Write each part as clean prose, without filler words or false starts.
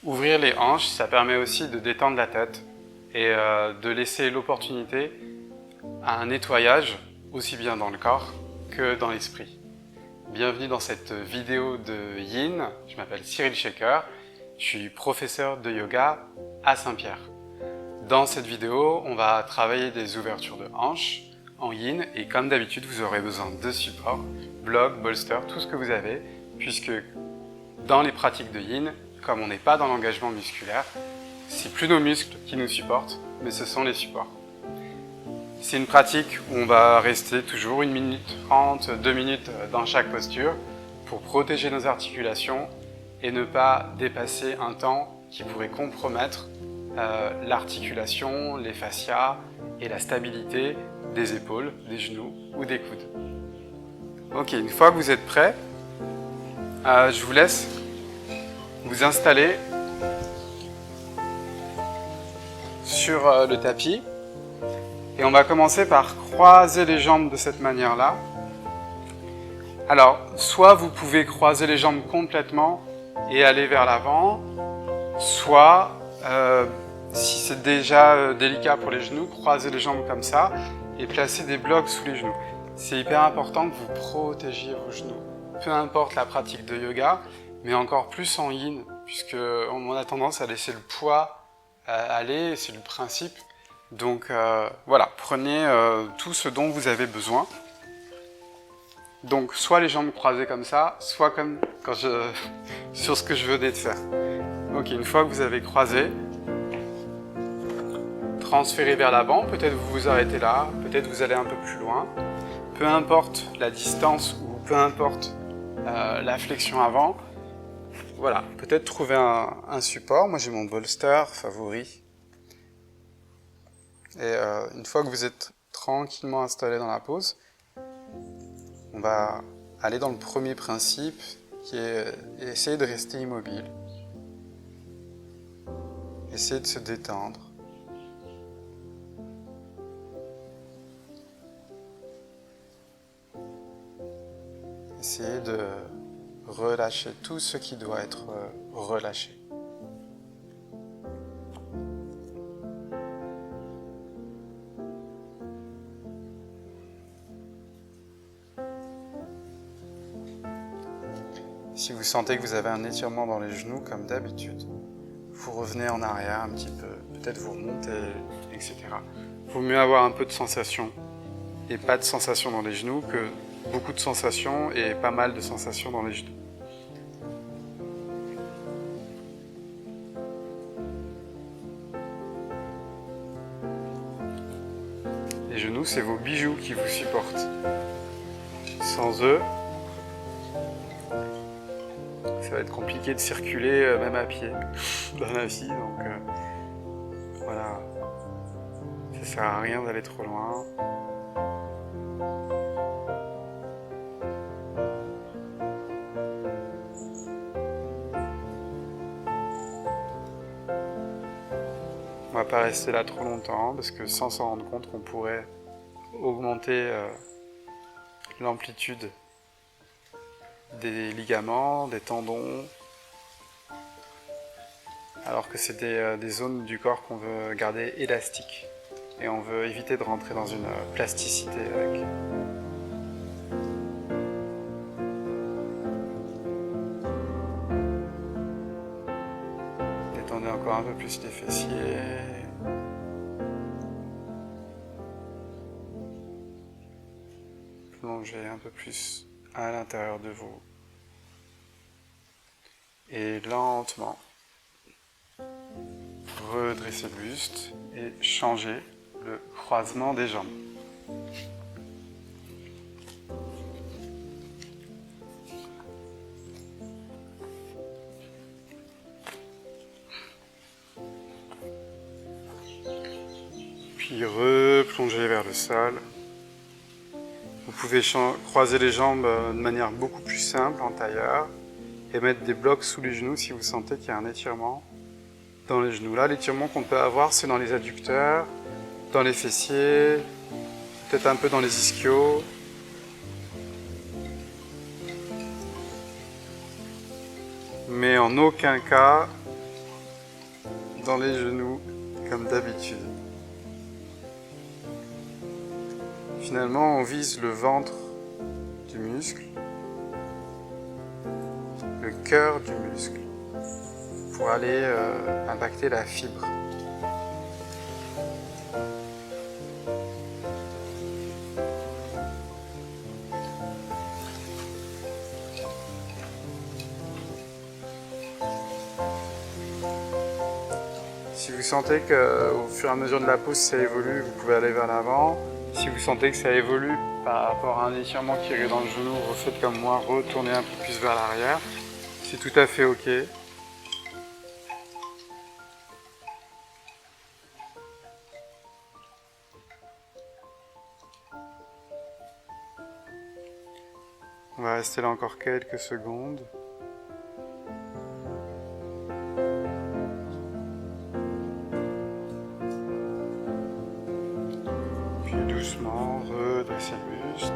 Ouvrir les hanches, ça permet aussi de détendre la tête et de laisser l'opportunité à un nettoyage, aussi bien dans le corps que dans l'esprit. Bienvenue dans cette vidéo de Yin, je m'appelle Cyril Shaker, je suis professeur de yoga à Saint-Pierre. Dans cette vidéo, on va travailler des ouvertures de hanches en Yin et comme d'habitude, vous aurez besoin de supports, blocs, bolsters, tout ce que vous avez, puisque dans les pratiques de Yin, comme on n'est pas dans l'engagement musculaire, c'est plus nos muscles qui nous supportent, mais ce sont les supports. C'est une pratique où on va rester toujours 1 minute 30, 2 minutes dans chaque posture pour protéger nos articulations et ne pas dépasser un temps qui pourrait compromettre l'articulation, les fascias et la stabilité des épaules, des genoux ou des coudes. Ok, une fois que vous êtes prêts, je vous laisse vous installer sur le tapis et on va commencer par croiser les jambes de cette manière-là. Alors, soit vous pouvez croiser les jambes complètement et aller vers l'avant, soit, si c'est déjà délicat pour les genoux, croiser les jambes comme ça et placer des blocs sous les genoux. C'est hyper important que vous protégiez vos genoux. Peu importe la pratique de yoga, mais encore plus en Yin, puisqu'on a tendance à laisser le poids aller, c'est le principe. Donc voilà, prenez tout ce dont vous avez besoin. Donc soit les jambes croisées comme ça, soit comme sur ce que je venais de faire. Ok, une fois que vous avez croisé, transférez vers l'avant, peut-être vous vous arrêtez là, peut-être vous allez un peu plus loin. Peu importe la distance ou peu importe la flexion avant, voilà, peut-être trouver un support. Moi j'ai mon bolster favori. Et une fois que vous êtes tranquillement installé dans la pose, on va aller dans le premier principe qui est essayer de rester immobile. Essayer de se détendre. Essayez de relâcher tout ce qui doit être relâché. Si vous sentez que vous avez un étirement dans les genoux, comme d'habitude, vous revenez en arrière un petit peu, peut-être vous remontez, etc. Il vaut mieux avoir un peu de sensation et pas de sensation dans les genoux que beaucoup de sensations et pas mal de sensations dans les genoux. Les genoux, c'est vos bijoux qui vous supportent. Sans eux, ça va être compliqué de circuler même à pied dans la vie, donc voilà, ça sert à rien d'aller trop loin. On va pas rester là trop longtemps parce que sans s'en rendre compte, on pourrait augmenter l'amplitude des ligaments, des tendons, alors que c'est des zones du corps qu'on veut garder élastiques et on veut éviter de rentrer dans une plasticité avec. Détendez encore un peu plus les fessiers. Plongez un peu plus à l'intérieur de vous. Et lentement, redressez le buste et changez le croisement des jambes. Puis replongez vers le sol. Vous pouvez croiser les jambes de manière beaucoup plus simple en tailleur et mettre des blocs sous les genoux si vous sentez qu'il y a un étirement dans les genoux. Là, l'étirement qu'on peut avoir, c'est dans les adducteurs, dans les fessiers, peut-être un peu dans les ischios. Mais en aucun cas, dans les genoux, comme d'habitude. Finalement, on vise le ventre du muscle, le cœur du muscle, pour aller impacter la fibre. Si vous sentez qu'au fur et à mesure de la pause ça évolue, vous pouvez aller vers l'avant. Si vous sentez que ça évolue par rapport à un étirement qui est dans le genou, refaites comme moi, retournez un peu plus vers l'arrière. C'est tout à fait ok. On va rester là encore quelques secondes. Puis doucement, redressez le buste.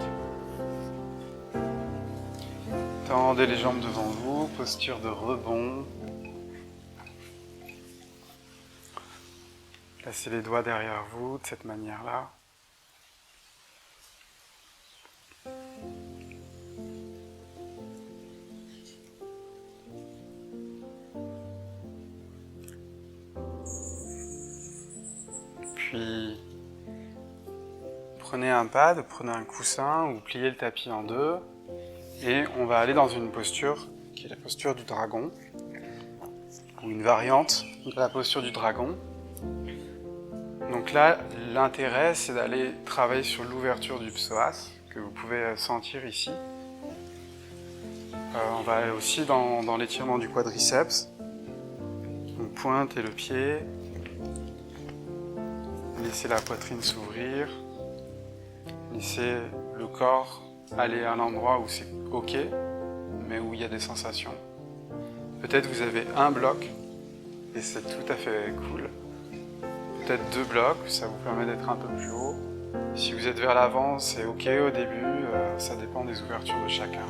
Tendez les jambes devant vous, posture de rebond. Placez les doigts derrière vous de cette manière-là. Puis prenez un pad, prenez un coussin ou pliez le tapis en deux et on va aller dans une posture qui est la posture du dragon ou une variante de la posture du dragon. Donc là, l'intérêt c'est d'aller travailler sur l'ouverture du psoas que vous pouvez sentir ici. On va aller aussi dans l'étirement du quadriceps. On pointe le pied. Laissez la poitrine s'ouvrir, laissez le corps aller à l'endroit où c'est ok, mais où il y a des sensations. Peut-être vous avez un bloc, et c'est tout à fait cool. Peut-être deux blocs, ça vous permet d'être un peu plus haut. Si vous êtes vers l'avant, c'est ok au début, ça dépend des ouvertures de chacun.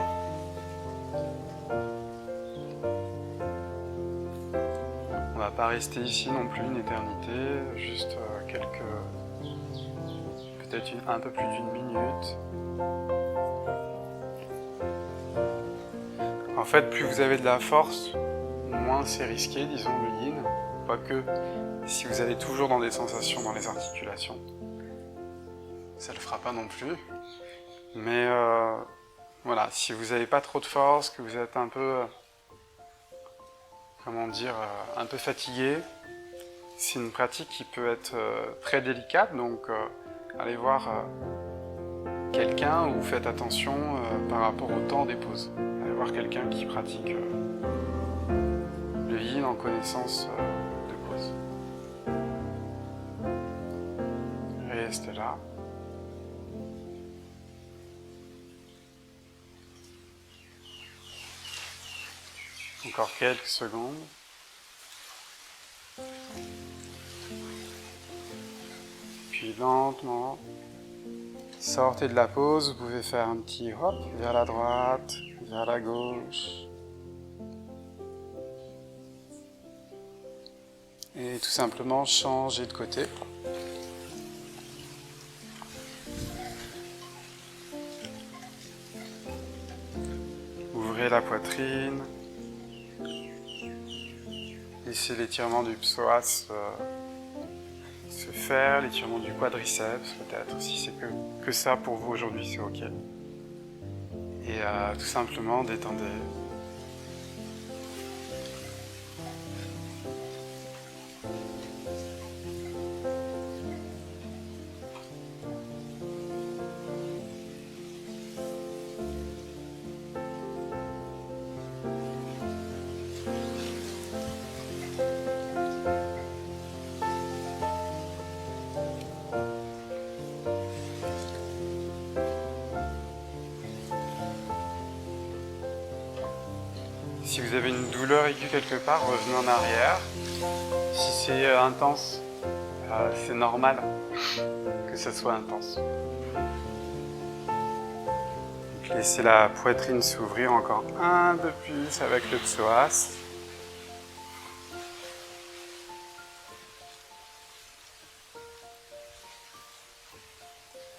On va pas rester ici non plus une éternité, juste peut-être un peu plus d'une minute. En fait, plus vous avez de la force, moins c'est risqué, disons le yin. Quoique, si vous allez toujours dans des sensations dans les articulations, ça le fera pas non plus. Mais voilà, si vous n'avez pas trop de force, que vous êtes un peu, un peu fatigué, c'est une pratique qui peut être très délicate, donc allez voir quelqu'un ou faites attention par rapport au temps des pauses. Allez voir quelqu'un qui pratique le yin en connaissance de pause. Restez là. Encore quelques secondes. Puis lentement, sortez de la pause, vous pouvez faire un petit hop vers la droite, vers la gauche. Et tout simplement changer de côté. Ouvrez la poitrine. Laissez l'étirement du psoas se faire, l'étirement du quadriceps peut-être, si c'est que ça pour vous aujourd'hui, c'est ok. Et tout simplement détendez. Si vous avez une douleur aiguë quelque part, revenez en arrière. Si c'est intense, c'est normal que ça soit intense. Donc, laissez la poitrine s'ouvrir encore un peu plus avec le psoas.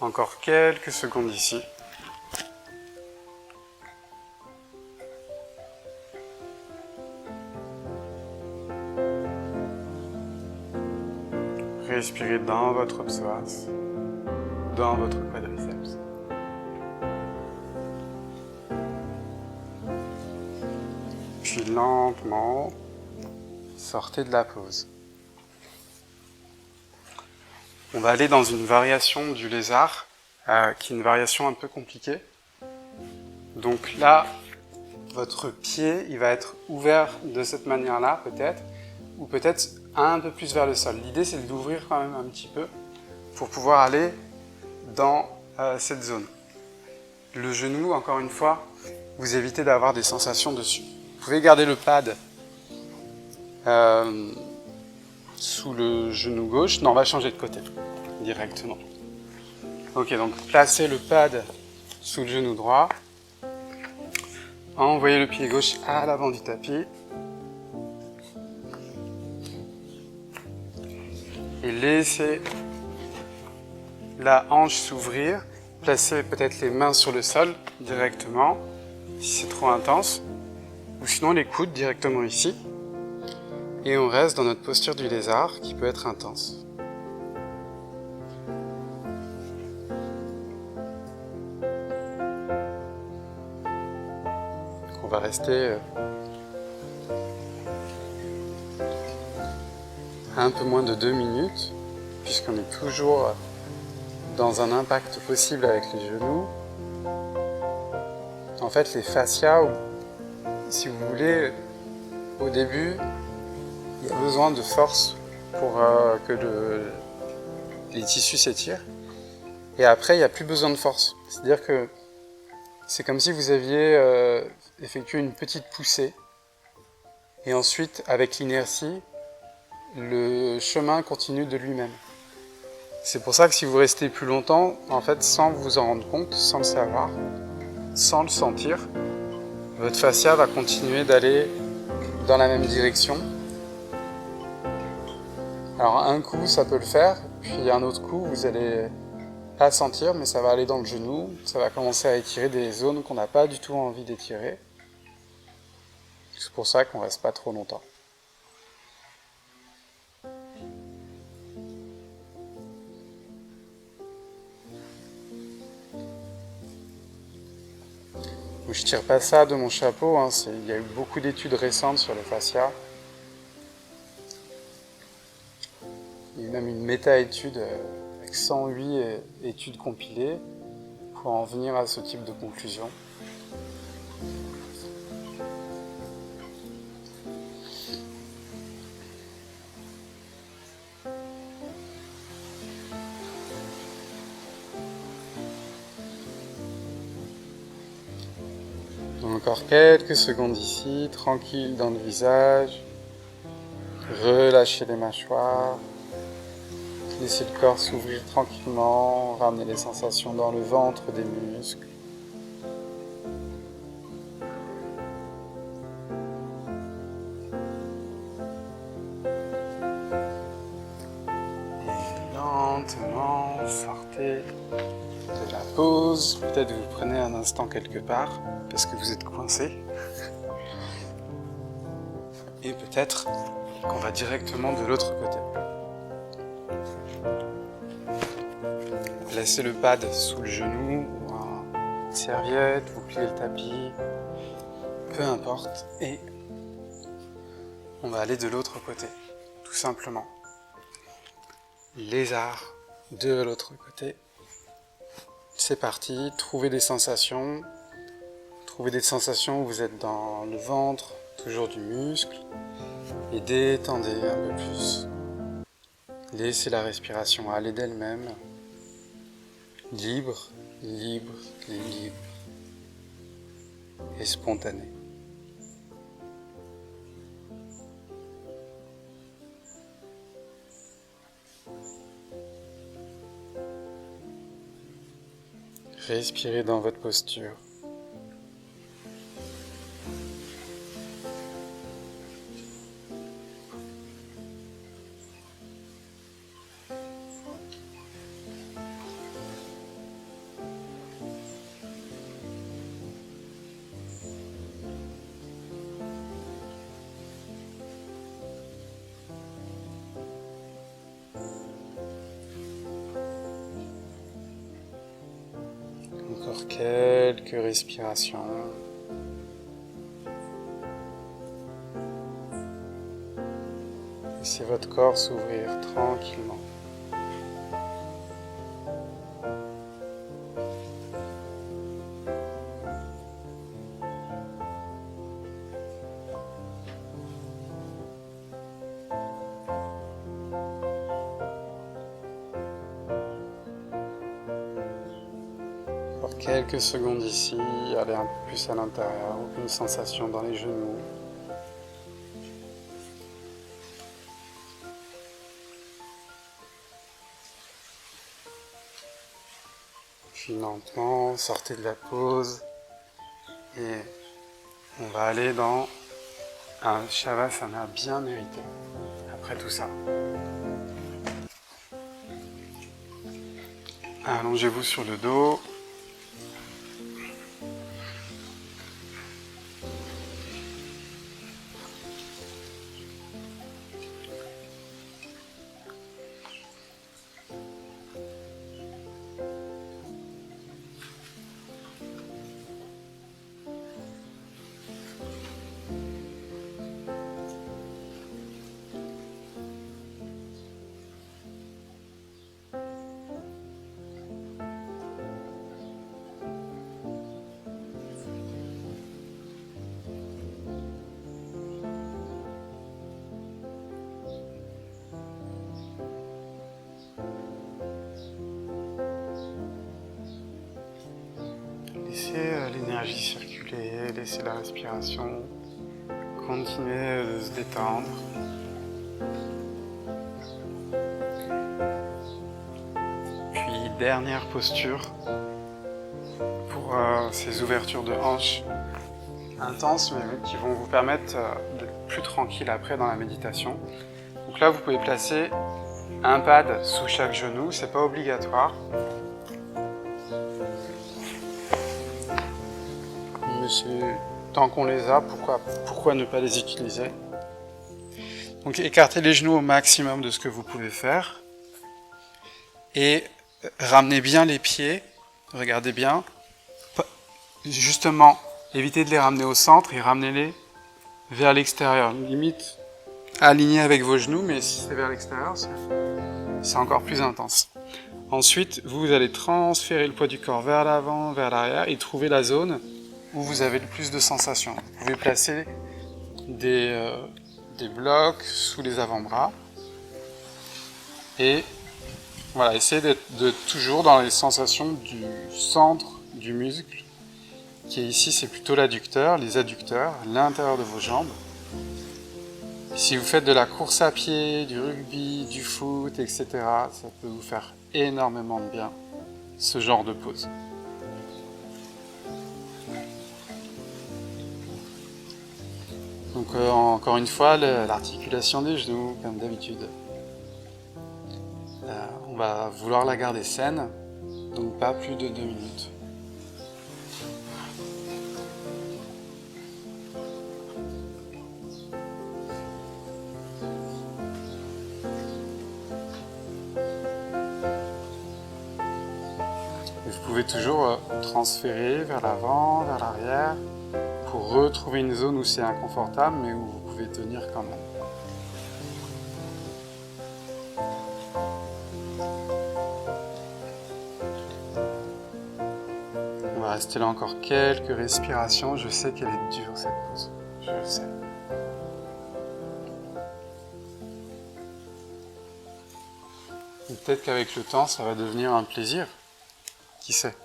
Encore quelques secondes ici. Respirez dans votre psoas, dans votre quadriceps. Puis lentement, sortez de la pause. On va aller dans une variation du lézard, qui est une variation un peu compliquée. Donc là, votre pied, il va être ouvert de cette manière-là, peut-être, ou peut-être un peu plus vers le sol. L'idée, c'est d'ouvrir quand même un petit peu pour pouvoir aller dans cette zone. Le genou, encore une fois, vous évitez d'avoir des sensations dessus. Vous pouvez garder le pad sous le genou gauche. Non, on va changer de côté directement. Ok, donc placez le pad sous le genou droit. Envoyez le pied gauche à l'avant du tapis. Et laissez la hanche s'ouvrir. Placez peut-être les mains sur le sol directement, si c'est trop intense. Ou sinon les coudes directement ici. Et on reste dans notre posture du lézard qui peut être intense. On va rester un peu moins de 2 minutes, puisqu'on est toujours dans un impact possible avec les genoux. En fait, les fascias, si vous voulez, au début, il y a besoin de force pour que les tissus s'étirent. Et après, il n'y a plus besoin de force. C'est-à-dire que c'est comme si vous aviez effectué une petite poussée. Et ensuite, avec l'inertie, le chemin continue de lui-même. C'est pour ça que si vous restez plus longtemps, en fait, sans vous en rendre compte, sans le savoir, sans le sentir, votre fascia va continuer d'aller dans la même direction. Alors un coup, ça peut le faire, puis un autre coup, vous allez pas sentir, mais ça va aller dans le genou, ça va commencer à étirer des zones qu'on n'a pas du tout envie d'étirer. C'est pour ça qu'on reste pas trop longtemps. Je tire pas ça de mon chapeau, hein, il y a eu beaucoup d'études récentes sur les fascias. Il y a eu même une méta-étude avec 108 études compilées pour en venir à ce type de conclusion. Donc encore quelques secondes ici, tranquille dans le visage. Relâchez les mâchoires. Laissez le corps s'ouvrir tranquillement, ramenez les sensations dans le ventre des muscles. Et lentement, sortez de la pause. Peut-être vous prenez un instant quelque part, parce que vous êtes coincé. Et peut-être qu'on va directement de l'autre côté. Placez le pad sous le genou, ou une serviette, vous pliez le tapis, peu importe, et on va aller de l'autre côté, tout simplement. Lézard de l'autre côté. C'est parti, trouvez des sensations où vous êtes dans le ventre, toujours du muscle, et détendez un peu plus. Laissez la respiration aller d'elle-même. Libre, libre, libre et spontané. Respirez dans votre posture. quelques respirations. Laissez votre corps s'ouvrir tranquillement. Pour quelques secondes ici, allez un peu plus à l'intérieur, aucune sensation dans les genoux. Puis lentement, sortez de la pause et on va aller dans un Shavasana bien mérité après tout ça. Allongez-vous sur le dos. Laissez l'énergie circuler, laissez la respiration continuer de se détendre. Puis dernière posture pour ces ouvertures de hanches intenses mais qui vont vous permettre d'être plus tranquille après dans la méditation. Donc là vous pouvez placer un pad sous chaque genou, c'est pas obligatoire. Mais tant qu'on les a, pourquoi ne pas les utiliser? Donc écartez les genoux au maximum de ce que vous pouvez faire. Et ramenez bien les pieds, regardez bien. Justement, évitez de les ramener au centre et ramenez-les vers l'extérieur. Limite aligné avec vos genoux, mais si c'est vers l'extérieur, c'est encore plus intense. Ensuite, vous allez transférer le poids du corps vers l'avant, vers l'arrière et trouver la zone où vous avez le plus de sensations. Vous pouvez placer des blocs sous les avant-bras et voilà, essayez d'être toujours dans les sensations du centre du muscle qui est ici, c'est plutôt l'adducteur, les adducteurs, l'intérieur de vos jambes. Si vous faites de la course à pied, du rugby, du foot, etc., ça peut vous faire énormément de bien, ce genre de pose. Donc encore une fois, l'articulation des genoux, comme d'habitude. On va vouloir la garder saine, donc pas plus de 2 minutes. Et vous pouvez toujours transférer vers l'avant, vers l'arrière, pour retrouver une zone où c'est inconfortable, mais où vous pouvez tenir quand même. On va rester là encore quelques respirations. Je sais qu'elle est dure cette pause, je le sais. Et peut-être qu'avec le temps, ça va devenir un plaisir. Qui sait?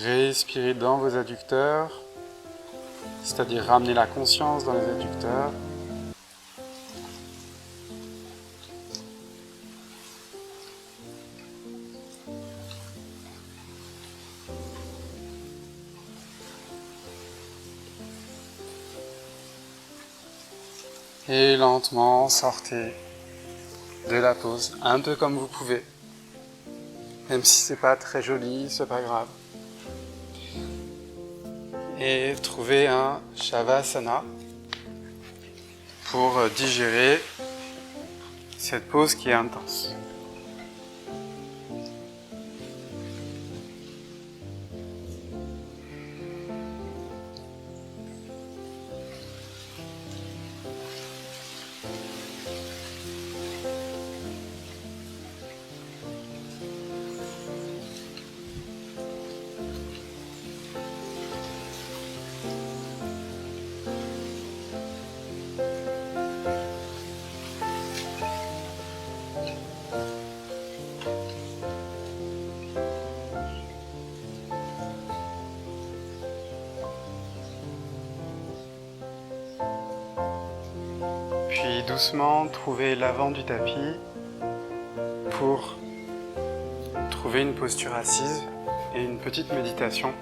Respirez dans vos adducteurs, c'est-à-dire ramenez la conscience dans les adducteurs. Et lentement sortez de la pause, un peu comme vous pouvez. Même si c'est pas très joli, c'est pas grave. Et trouvez un Shavasana pour digérer cette pause qui est intense. Puis doucement, trouvez l'avant du tapis pour trouver une posture assise et une petite méditation.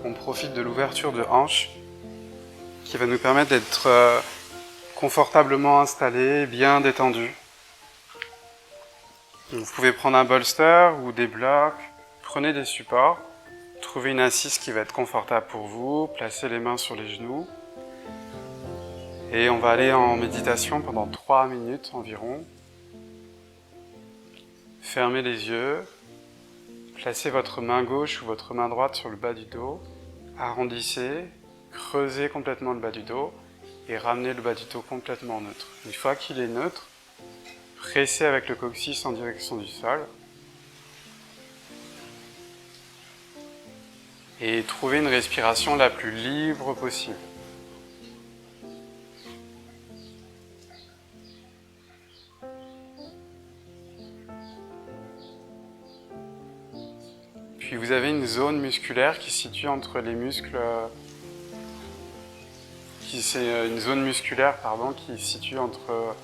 On profite de l'ouverture de hanche qui va nous permettre d'être confortablement installés, bien détendus. Vous pouvez prendre un bolster ou des blocs, prenez des supports, trouvez une assise qui va être confortable pour vous, placez les mains sur les genoux. Et on va aller en méditation pendant 3 minutes environ. Fermez les yeux, placez votre main gauche ou votre main droite sur le bas du dos, arrondissez, creusez complètement le bas du dos et ramenez le bas du dos complètement neutre. Une fois qu'il est neutre, pressez avec le coccyx en direction du sol et trouvez une respiration la plus libre possible. Puis vous avez une zone musculaire qui se situe entre les muscles, qui se situe entre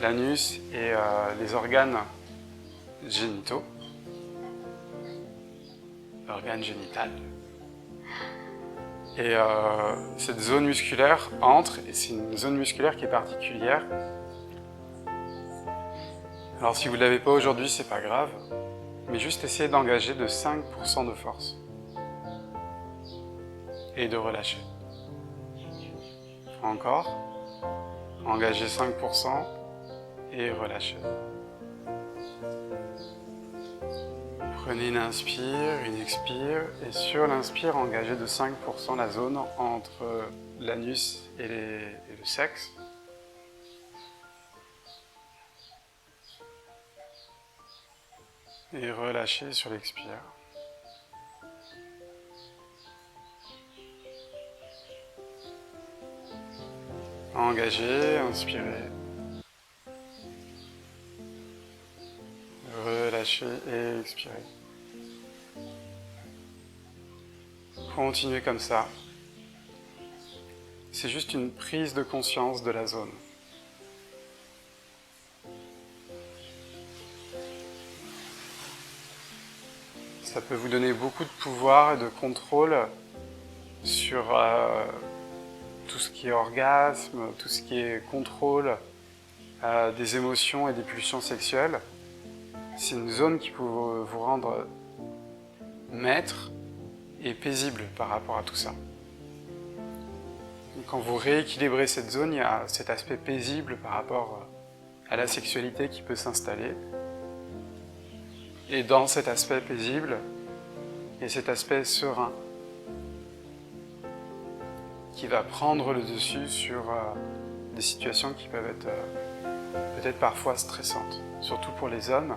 l'anus et les organes génitaux, organes génitales. Et cette zone musculaire entre, et c'est une zone musculaire qui est particulière. Alors si vous ne l'avez pas aujourd'hui, c'est pas grave. Mais juste essayez d'engager de 5% de force et de relâcher. Encore, engagez 5% et relâchez. Prenez une inspire, une expire et sur l'inspire, engagez de 5% la zone entre l'anus et le sexe. Et relâchez sur l'expire. Engagez, inspirez. Relâchez et expirez. Continuez comme ça. C'est juste une prise de conscience de la zone. Ça peut vous donner beaucoup de pouvoir et de contrôle sur tout ce qui est orgasme, tout ce qui est contrôle des émotions et des pulsions sexuelles. C'est une zone qui peut vous rendre maître et paisible par rapport à tout ça. Et quand vous rééquilibrez cette zone, il y a cet aspect paisible par rapport à la sexualité qui peut s'installer. Et dans cet aspect paisible, il y a cet aspect serein qui va prendre le dessus sur des situations qui peuvent être peut-être parfois stressantes, surtout pour les hommes,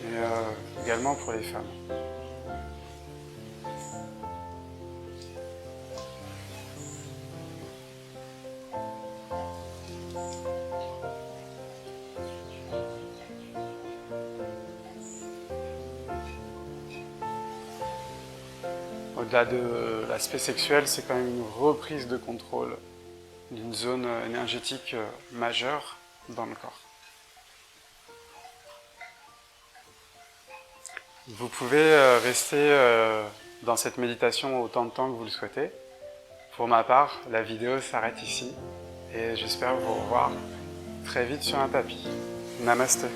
et également pour les femmes. Au-delà de l'aspect sexuel, c'est quand même une reprise de contrôle d'une zone énergétique majeure dans le corps. Vous pouvez rester dans cette méditation autant de temps que vous le souhaitez. Pour ma part, la vidéo s'arrête ici et j'espère vous revoir très vite sur un tapis. Namasté.